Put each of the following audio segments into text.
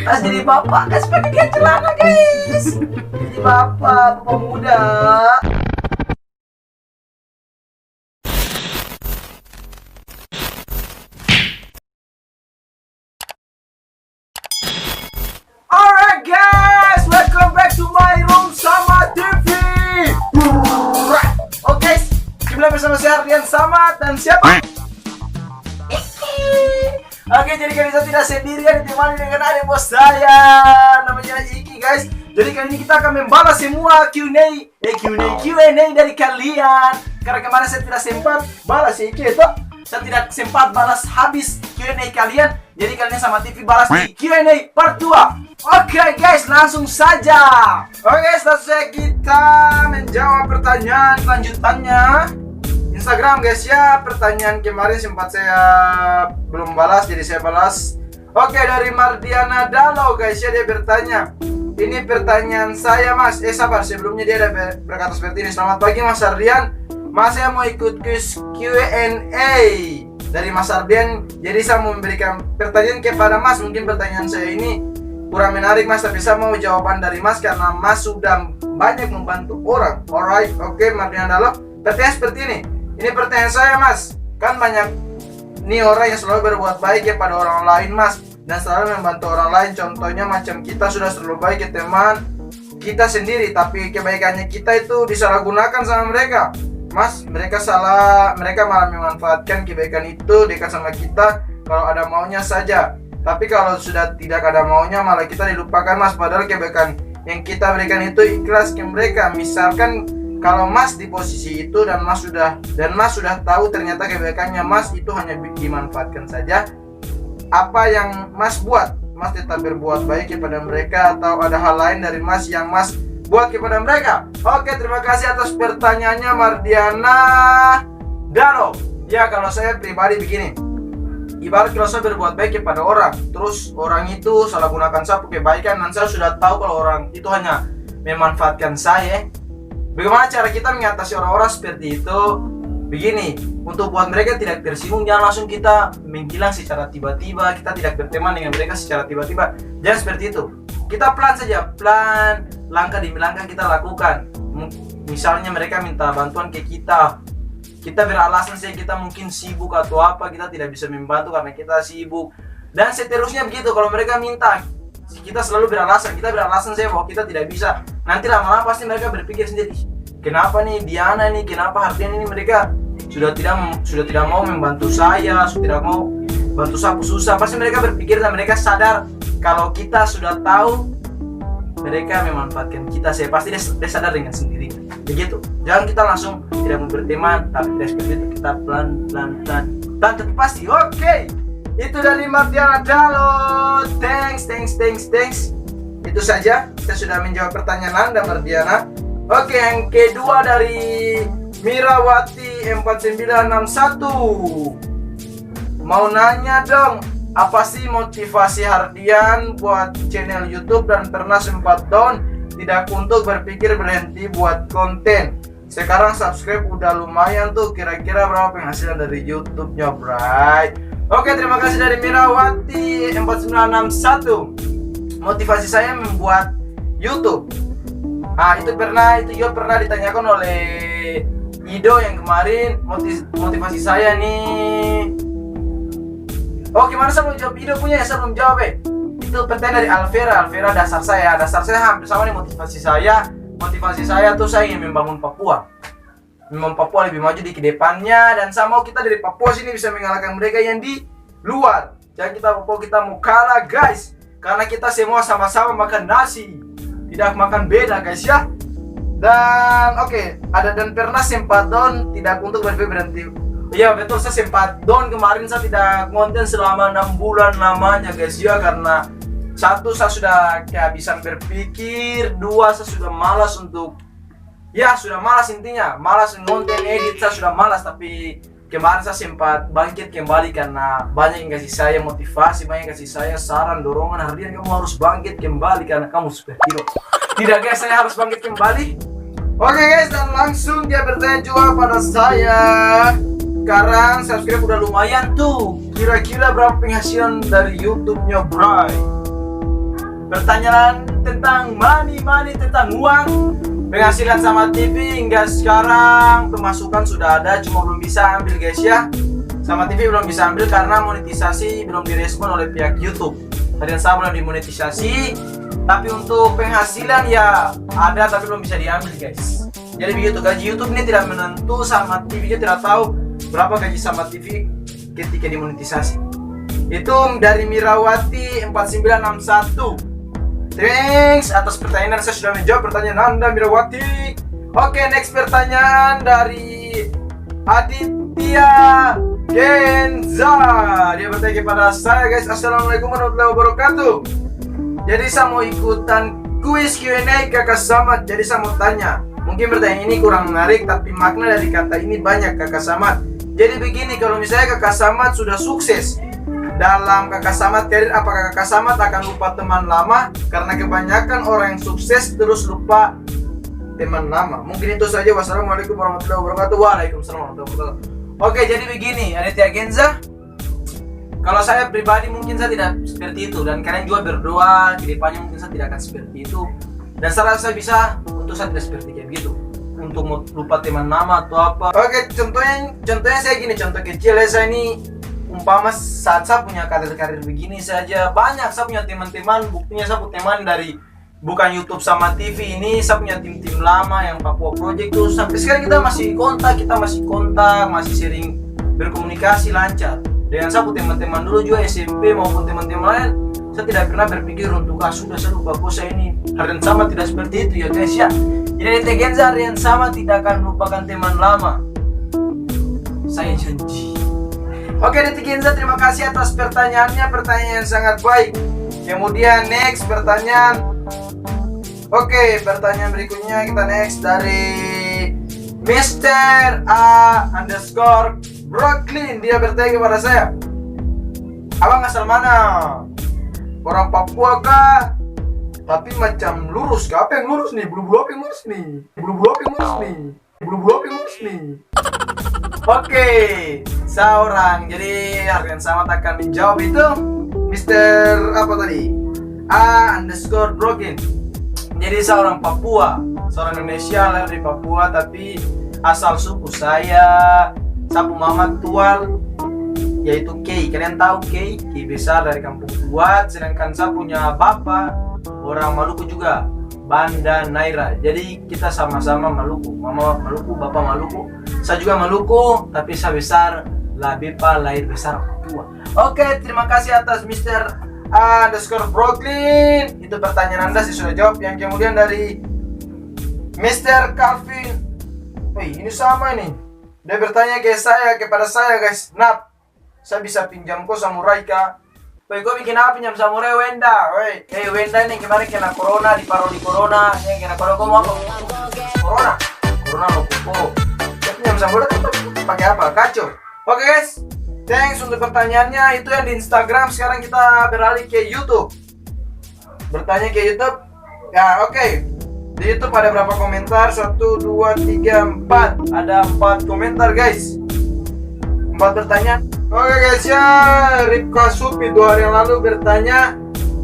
Pas jadi bapak kan pakai dia celana guys. Jadi bapak muda. Alright guys, welcome back to my room sama TV. Oke, kembali bersama saya Ardian Samad dan siapa? Oke, jadi kali ini tidak sendirian, ditemani dengan adik bos saya, namanya Iki guys. Jadi kali ini kita akan membalas semua Q&A dari kalian. Karena kemarin saya tidak sempat balas Iki itu, saya tidak sempat balas habis Q&A kalian. Jadi kali ini sama TV balas di Q&A part 2. Oke guys, langsung saja. Oke, setelah kita menjawab pertanyaan lanjutannya Instagram guys ya. Pertanyaan kemarin sempat saya belum balas, jadi saya balas. Oke, dari Mardiana Dalo guys ya, dia bertanya. Ini pertanyaan saya mas. Sabar, sebelumnya dia ada berkata seperti ini. Selamat pagi mas Ardian. Mas saya mau ikut Q&A dari mas Ardian. Jadi saya mau memberikan pertanyaan kepada mas. Mungkin pertanyaan saya ini kurang menarik mas, tapi saya mau jawaban dari mas karena mas sudah banyak membantu orang. Alright, oke Mardiana Dalo. Pertanyaan seperti ini. Ini pertanyaan saya mas, kan banyak nih orang yang selalu berbuat baik kepada orang lain mas, dan selalu membantu orang lain. Contohnya macam kita sudah selalu baik ke teman kita sendiri, tapi kebaikannya kita itu disalahgunakan sama mereka mas. Mereka malah memanfaatkan kebaikan itu dekat sama kita kalau ada maunya saja. Tapi kalau sudah tidak ada maunya malah kita dilupakan mas, padahal kebaikan yang kita berikan itu ikhlas ke mereka. Misalkan kalau mas di posisi itu dan mas sudah tahu ternyata kebaikannya mas itu hanya dimanfaatkan saja, apa yang mas buat? Mas tetap berbuat baik kepada mereka atau ada hal lain dari mas yang mas buat kepada mereka? Oke, terima kasih atas pertanyaannya Mardiana Dalo. Ya, kalau saya pribadi begini, ibarat kalau saya berbuat baik kepada orang, terus orang itu salah gunakan saya kebaikan, dan saya sudah tahu kalau orang itu hanya memanfaatkan saya. Bagaimana cara kita mengatasi orang-orang seperti itu? Begini, untuk buat mereka tidak tersinggung, jangan langsung kita menghilang secara tiba-tiba. Kita tidak berteman dengan mereka secara tiba-tiba. Jangan seperti itu. Kita pelan saja, pelan, langkah demi langkah kita lakukan. Misalnya mereka minta bantuan ke kita, kita beralasan saja kita mungkin sibuk atau apa, kita tidak bisa membantu karena kita sibuk. Dan seterusnya begitu. Kalau mereka minta, kita selalu beralasan saja bahwa kita tidak bisa. Nanti lama-lama pasti mereka berpikir sendiri, kenapa nih Diana ini, kenapa Ardian ini, mereka sudah tidak mau membantu saya, sudah tidak mau bantu saya susah. Pasti mereka berpikir dan mereka sadar kalau kita sudah tahu mereka memanfaatkan kita. Saya pasti dia sadar dengan sendiri. Begitu. Jangan kita langsung tidak mau berteman, tapi tidak seperti itu. Kita pelan-pelan dan tapi pasti. Oke. Itu dari Mardiana Dalo. Thanks. Itu saja, saya sudah menjawab pertanyaan Anda Mardiana. Oke, yang kedua dari Mirawati 4961. Mau nanya dong, apa sih motivasi Ardian buat channel YouTube dan pernah sempat down, tidak untuk berpikir berhenti buat konten. Sekarang subscribe udah lumayan tuh, kira-kira berapa penghasilan dari YouTube-nya, Bray? Oke, terima kasih dari Mirawati 4961. Motivasi saya membuat YouTube. Itu juga pernah ditanyakan oleh Ido yang kemarin. Motivasi saya nih. Oh, gimana saya belum jawab Ido punya ya? Saya belum jawab Itu pertanyaan dari Alvera dasar saya hampir sama nih motivasi saya. Motivasi saya tuh saya ingin membangun Papua. Membangun Papua lebih maju di kedepannya, dan saya mau kita dari Papua sini bisa mengalahkan mereka yang di luar. Jangan kita mau kalah guys. Karena kita semua sama-sama makan nasi, tidak makan beda guys ya. Dan oke, dan pernah sempat down, tidak untuk berhenti. Iya betul, saya sempat down kemarin. Saya tidak konten selama 6 bulan lamanya guys ya. Karena satu, saya sudah kehabisan berpikir. Dua, saya sudah malas intinya. Malas konten edit, saya sudah malas. Tapi kemarin saya sempat bangkit kembali karena banyak yang kasih saya motivasi, banyak yang kasih saya saran, dorongan. Ardian, kamu harus bangkit kembali karena kamu superhero. Tidak guys, saya harus bangkit kembali. Oke guys, dan langsung dia bertanya juga pada saya. Sekarang subscribe udah lumayan tuh, kira-kira berapa penghasilan dari YouTube-nya, Bray? pertanyaan tentang money, tentang uang. Penghasilan Samad TV hingga sekarang pemasukan sudah ada, cuma belum bisa ambil guys ya. Samad TV belum bisa ambil karena monetisasi belum direspon oleh pihak YouTube. Harian saya belum dimonetisasi, tapi untuk penghasilan ya ada tapi belum bisa diambil guys. Jadi begitu, gaji YouTube ini tidak menentu, Samad TV nya tidak tahu berapa gaji Samad TV ketika dimonetisasi. Itu dari Mirawati 4961. Thanks atas pertanyaan, saya sudah menjawab pertanyaan Anda Mirawati. Oke, next pertanyaan dari Aditya Genza. Dia bertanya kepada saya guys, Assalamualaikum warahmatullahi wabarakatuh. Jadi saya mau ikutan kuis Q&A Kakak Samad. Jadi saya mau tanya, mungkin pertanyaan ini kurang menarik, tapi makna dari kata ini banyak Kakak Samad. Jadi begini, kalau misalnya Kakak Samad sudah sukses dalam Kakak Samad karir, apakah Kakak Samad akan lupa teman lama? Karena kebanyakan orang yang sukses terus lupa teman lama. Mungkin itu saja. Wassalamualaikum warahmatullahi wabarakatuh. Waalaikumsalam warahmatullahi wabarakatuh. Oke, jadi begini Aditya Genza, kalau saya pribadi mungkin saya tidak seperti itu, dan kalian juga berdoa di depannya mungkin saya tidak akan seperti itu, dan saya rasa bisa untuk saya tidak seperti kayak gitu, untuk lupa teman lama atau apa. Oke, contohnya saya gini, contoh kecil ya. Saya ini umpama saat saya punya karir begini saja, banyak saya punya teman-teman, buktinya saya punya teman dari bukan YouTube sama TV ini, saya punya tim-tim lama yang Papua Project tuh, sampai sekarang kita masih kontak, masih sering berkomunikasi lancar. Dengan saya punya teman-teman dulu juga SMP maupun teman-teman lain, saya tidak pernah berpikir untuk sudah saya lupa kok saya ini. Harian sama tidak seperti itu ya guys ya. Jadi Aditya Genza, harian sama tidak akan melupakan teman lama, saya janji. Oke Aditya Genza, terima kasih atas pertanyaannya, pertanyaan yang sangat baik. Kemudian next pertanyaan. Oke, pertanyaan berikutnya kita next dari Mr. A_ Brooklyn. Dia bertanya kepada saya, abang asal mana? Orang Papua kah? Tapi macam lurus kah? Apa yang lurus nih? Bulu-bulu apa yang lurus nih? Bulu-bulu apa yang lurus nih? Oke, seorang. Jadi harian sama akan menjawab itu Mr. apa tadi? A_Brooklyn. Jadi seorang Papua, seorang Indonesia lahir di Papua, tapi asal suku saya sapu mama tual yaitu Kei. Kalian tahu Kei besar dari kampung Tuat. Sedangkan saya punya bapak orang Maluku juga, Banda Naira. Jadi kita sama-sama Maluku, mama Maluku, bapak Maluku. Saya juga Maluku, tapi saya besar Labepa, lahir besar Papua. Oke, terima kasih atas Mr. Brooklyn. Itu pertanyaan Anda, saya sudah jawab. Yang kemudian dari Mr. Calvin. Wih, ini sama ini. Dia bertanya kepada saya guys, Nap, saya bisa pinjam kok samurai kah? Wih, gue bikin apa pinjam samurai Wenda? Wih, Wenda ini kemarin kena corona, di corona. Yang kena corona, gue mau apa? Corona mau kuku. Saya pinjam samurai tapi pakai apa? Kacau. Oke guys, thanks untuk pertanyaannya. Itu yang di Instagram. Sekarang kita beralih ke YouTube. Bertanya ke YouTube. Ya oke. Di YouTube ada berapa komentar? 1, 2, 3, 4. Ada 4 komentar guys, 4 pertanyaan. Oke guys ya, Ripka Supi 2 hari yang lalu bertanya,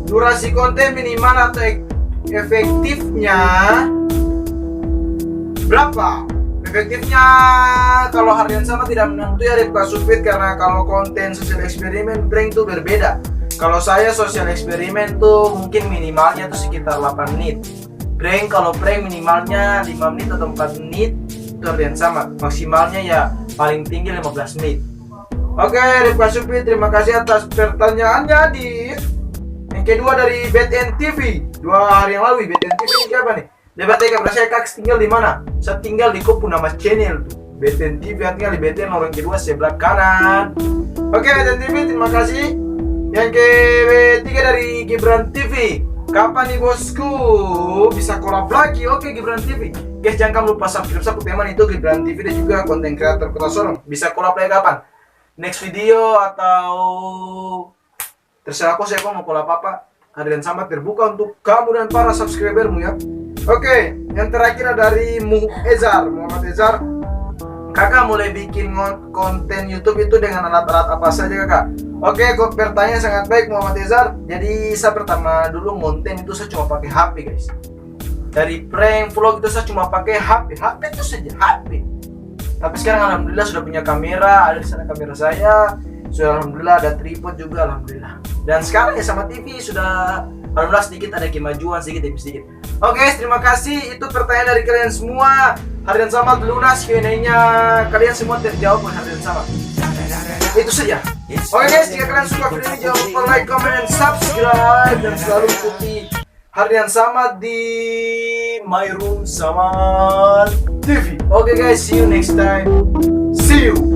durasi konten minimal atau efektifnya berapa? Efektifnya kalau harian sama tidak menentu ya Ripka Supit, karena kalau konten sosial eksperimen prank tuh berbeda. Kalau saya sosial eksperimen tuh mungkin minimalnya tuh sekitar 8 menit. Kalau prank minimalnya 5 menit atau 4 menit, itu harian sama. Maksimalnya ya paling tinggi 15 menit. Oke, Ripka Supit, terima kasih atas pertanyaannya. Yang kedua dari BTN TV 2 hari yang lalu. BTN TV ini siapa nih? Dia bertanya kepada saya, Kak tinggal di mana? Saya tinggal di Kopu nama channel tuh, BTN TV. Tinggal di BTN orang kedua sebelah kanan. Oke BTN TV, terima kasih. Yang ketiga dari Gibran TV. Kapan nih bosku bisa collab lagi? Oke Gibran TV. Guys, jangan lupa subscribe aku teman itu Gibran TV dan juga konten kreator Kota Sorong. Bisa collab lagi kapan? Next video atau terserah aku, saya mau collab apa. Harian Samad terbuka untuk kamu dan para subscribermu ya. Oke, yang terakhir dari Muhammad Ezar. Kakak mulai bikin konten YouTube itu dengan alat-alat apa saja kakak? Oke, kok pertanyaan sangat baik Muhammad Ezar. Jadi saya pertama dulu konten itu saya cuma pakai HP guys. Dari prank vlog itu saya cuma pakai HP itu saja, HP. Tapi sekarang alhamdulillah sudah punya kamera, ada di sana kamera saya. Sudah alhamdulillah ada tripod juga alhamdulillah. Dan sekarang ya sama TV sudah alhamdulillah sedikit ada kemajuan sedikit demi sedikit. Oke guys, terima kasih. Itu pertanyaan dari kalian semua. Harian Samad lunas, Q&A-nya kalian semua terjawab oleh Harian Samad. Itu saja. Oke guys, jika kalian suka video ini jangan lupa like, comment, and subscribe. Dan selalu ikuti Harian Samad di My Room Samad TV. Oke guys, see you next time. See you.